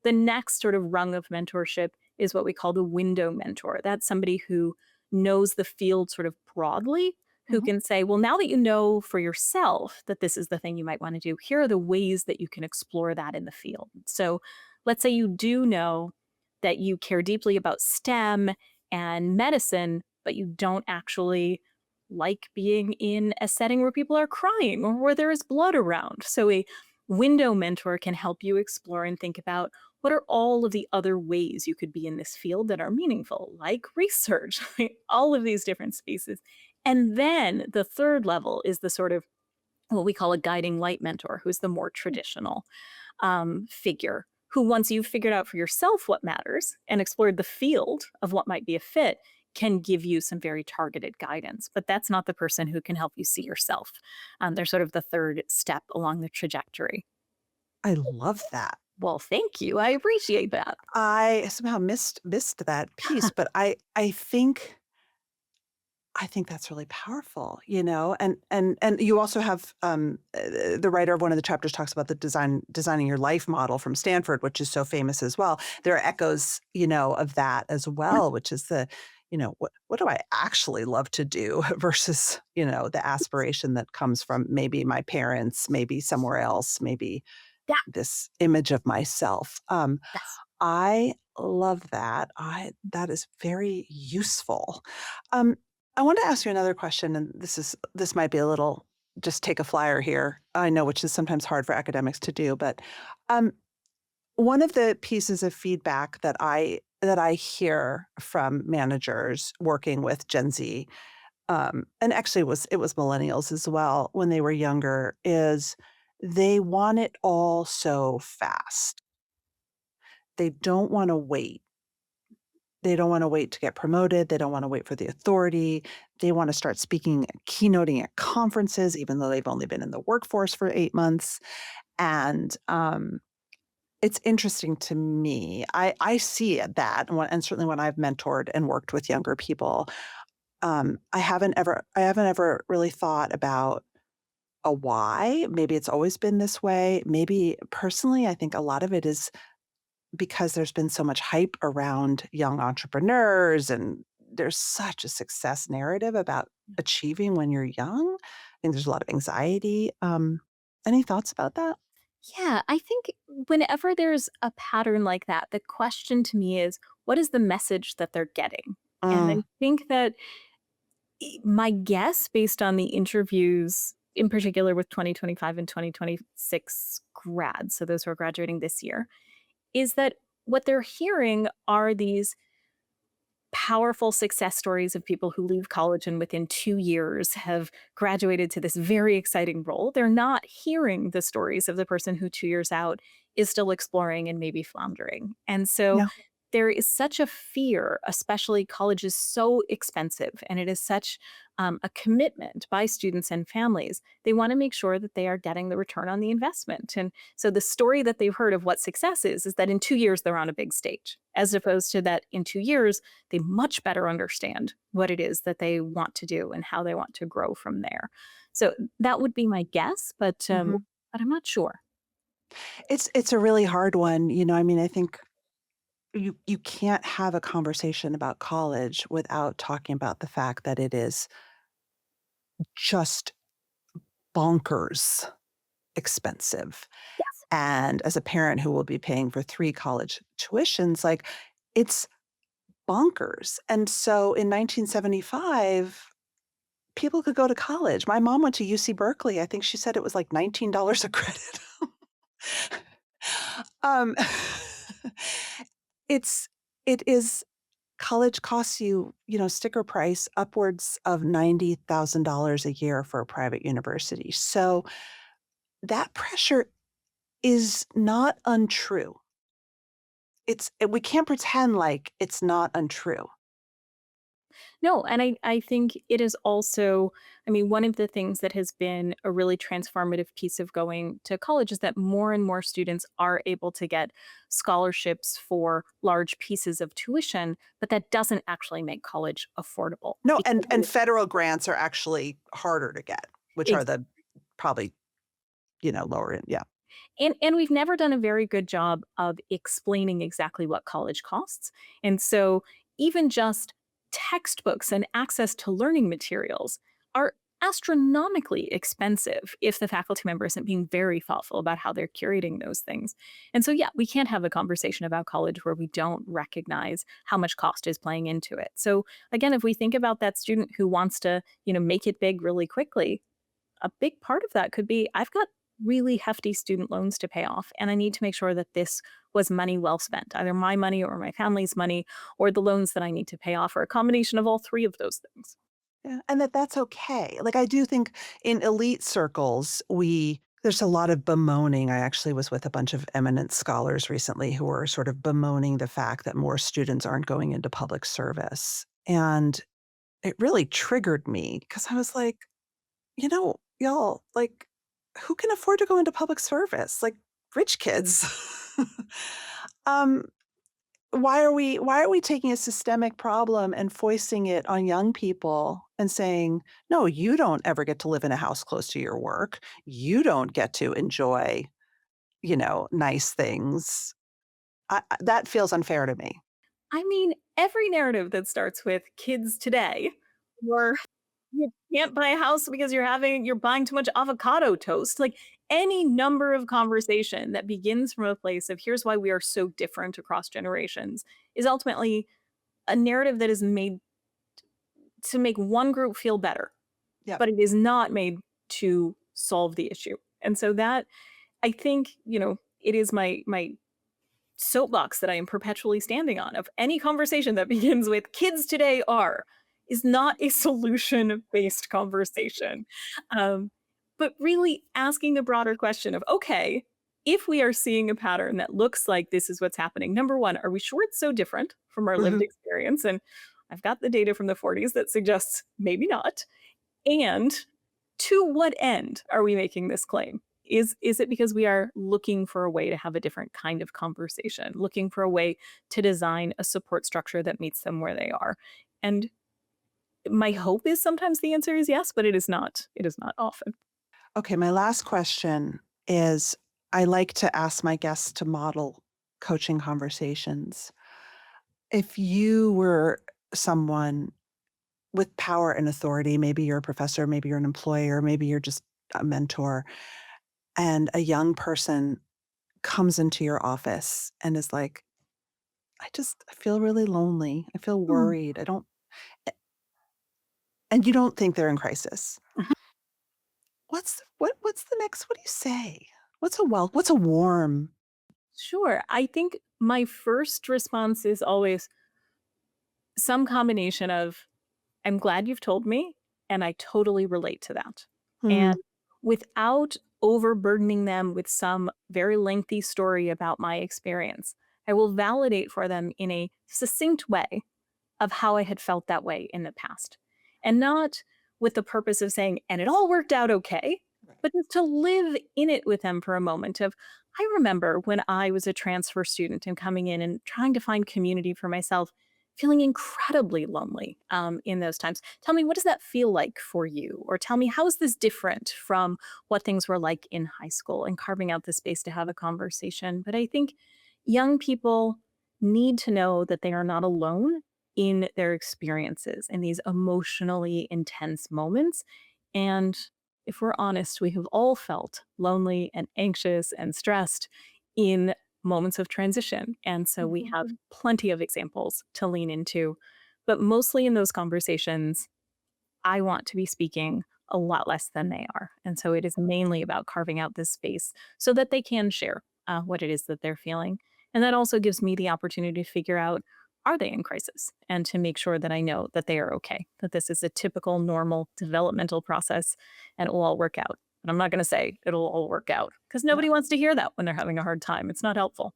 The next sort of rung of mentorship is what we call the window mentor. That's somebody who knows the field sort of broadly, who Mhm. can say, well, now that you know for yourself that this is the thing you might want to do, here are the ways that you can explore that in the field. So let's say you do know that you care deeply about STEM and medicine, but you don't actually like being in a setting where people are crying or where there is blood around. So a window mentor can help you explore and think about what are all of the other ways you could be in this field that are meaningful, like research, all of these different spaces. And then the third level is the sort of what we call a guiding light mentor, who's the more traditional figure who, once you've figured out for yourself what matters and explored the field of what might be a fit, can give you some very targeted guidance. But that's not the person who can help you see yourself. They're sort of the third step along the trajectory. I love that. Well, thank you. I appreciate that. I somehow missed that piece, but I think that's really powerful, and you also have, the writer of one of the chapters talks about the designing your life model from Stanford, which is so famous as well. There are echoes, of that as well, which is what do I actually love to do versus, the aspiration that comes from maybe my parents, maybe somewhere else, maybe Yeah. this image of myself. Yes. I love that. That is very useful. Um, I want to ask you another question, and this might be a little just take a flyer here. I know, which is sometimes hard for academics to do, but um, One of the pieces of feedback that I hear from managers working with Gen Z, and actually it was millennials as well when they were younger, is they want it all so fast. They don't wanna wait. They don't wanna wait to get promoted, they don't wanna wait for the authority, they wanna start speaking and keynoting at conferences even though they've only been in the workforce for 8 months, and, it's interesting to me. I see it that, and certainly when I've mentored and worked with younger people, I haven't ever really thought about a why. Maybe it's always been this way. Maybe personally, I think a lot of it is because there's been so much hype around young entrepreneurs, and there's such a success narrative about achieving when you're young. I think there's a lot of anxiety. Any thoughts about that? Yeah, I think whenever there's a pattern like that, the question to me is, what is the message that they're getting? And Mm, I think that my guess, based on the interviews, in particular with 2025 and 2026 grads, so those who are graduating this year, is that what they're hearing are these powerful success stories of people who leave college and within 2 years have graduated to this very exciting role. They're not hearing the stories of the person who 2 years out is still exploring and maybe floundering. And so yeah. there is such a fear, especially college is so expensive and it is such a commitment by students and families. They want to make sure that they are getting the return on the investment. And so the story that they've heard of what success is that in 2 years they're on a big stage, as opposed to that in 2 years they much better understand what it is that they want to do and how they want to grow from there. So that would be my guess, Mhm. but I'm not sure. It's a really hard one, I mean, I think you can't have a conversation about college without talking about the fact that it is just bonkers expensive. Yes. And as a parent who will be paying for 3 college tuitions, like, it's bonkers. And so in 1975, people could go to college. My mom went to UC Berkeley. I think she said it was like $19 a credit. Um, it's it is college costs you, sticker price upwards of $90,000 a year for a private university. So that pressure is not untrue. We can't pretend like it's not untrue. No, and I think it is also, I mean, one of the things that has been a really transformative piece of going to college is that more and more students are able to get scholarships for large pieces of tuition, but that doesn't actually make college affordable No, because and federal grants are actually harder to get, which are the probably, lower end, yeah. and we've never done a very good job of explaining exactly what college costs. And so even just textbooks and access to learning materials are astronomically expensive if the faculty member isn't being very thoughtful about how they're curating those things. And so yeah, we can't have a conversation about college where we don't recognize how much cost is playing into it. So again, if we think about that student who wants to, make it big really quickly, a big part of that could be I've got really hefty student loans to pay off, and I need to make sure that this was money well spent, either my money or my family's money or the loans that I need to pay off, or a combination of all three of those things. Yeah, and that's okay. Like, I do think in elite circles, there's a lot of bemoaning. I actually was with a bunch of eminent scholars recently who were sort of bemoaning the fact that more students aren't going into public service, and it really triggered me because I was like, y'all, like, who can afford to go into public service? Like, rich kids. Um, why are we taking a systemic problem and foisting it on young people and saying, "No, you don't ever get to live in a house close to your work. You don't get to enjoy, nice things." That feels unfair to me. I mean, every narrative that starts with kids today, or you can't buy a house because you're buying too much avocado toast, like any number of conversation that begins from a place of here's why we are so different across generations is ultimately a narrative that is made to make one group feel better, Yep. but it is not made to solve the issue. And so that I think, it is my soapbox that I am perpetually standing on of any conversation that begins with kids today are is not a solution based conversation. Um, but really asking the broader question of, okay, if we are seeing a pattern that looks like this is what's happening, number one, are we sure it's so different from our lived Mhm. experience? And I've got the data from the 40s that suggests maybe not. And to what end are we making this claim? Is it because we are looking for a way to have a different kind of conversation, looking for a way to design a support structure that meets them where they are? And my hope is sometimes the answer is yes, but it is not. It is not often. Okay, my last question is I like to ask my guests to model coaching conversations. If you were someone with power and authority, maybe you're a professor, maybe you're an employer, maybe you're just a mentor, and a young person comes into your office and is like, I feel really lonely. I feel Mm. worried. I don't, and you don't think they're in crisis. What's the next? What do you say? What's a warm? Sure. I think my first response is always some combination of, I'm glad you've told me, and I totally relate to that. And Hmm. without overburdening them with some very lengthy story about my experience, I will validate for them in a succinct way of how I had felt that way in the past. And not with the purpose of saying, and it all worked out okay, Right. but just to live in it with them for a moment of, I remember when I was a transfer student and coming in and trying to find community for myself, feeling incredibly lonely in those times. Tell me, what does that feel like for you? Or tell me, how is this different from what things were like in high school, and carving out the space to have a conversation. But I think young people need to know that they are not alone in their experiences in these emotionally intense moments. And if we're honest, we have all felt lonely and anxious and stressed in moments of transition. And so we have plenty of examples to lean into. But mostly in those conversations, I want to be speaking a lot less than they are. And so it is mainly about carving out this space so that they can share what it is that they're feeling. And that also gives me the opportunity to figure out, are they in crisis? And to make sure that I know that they are okay, that this is a typical, normal developmental process and it will all work out. But I'm not going to say it'll all work out because No. nobody wants to hear that when they're having a hard time. It's not helpful.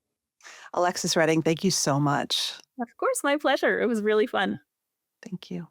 Alexis Redding, thank you so much. Of course, my pleasure. It was really fun. Thank you.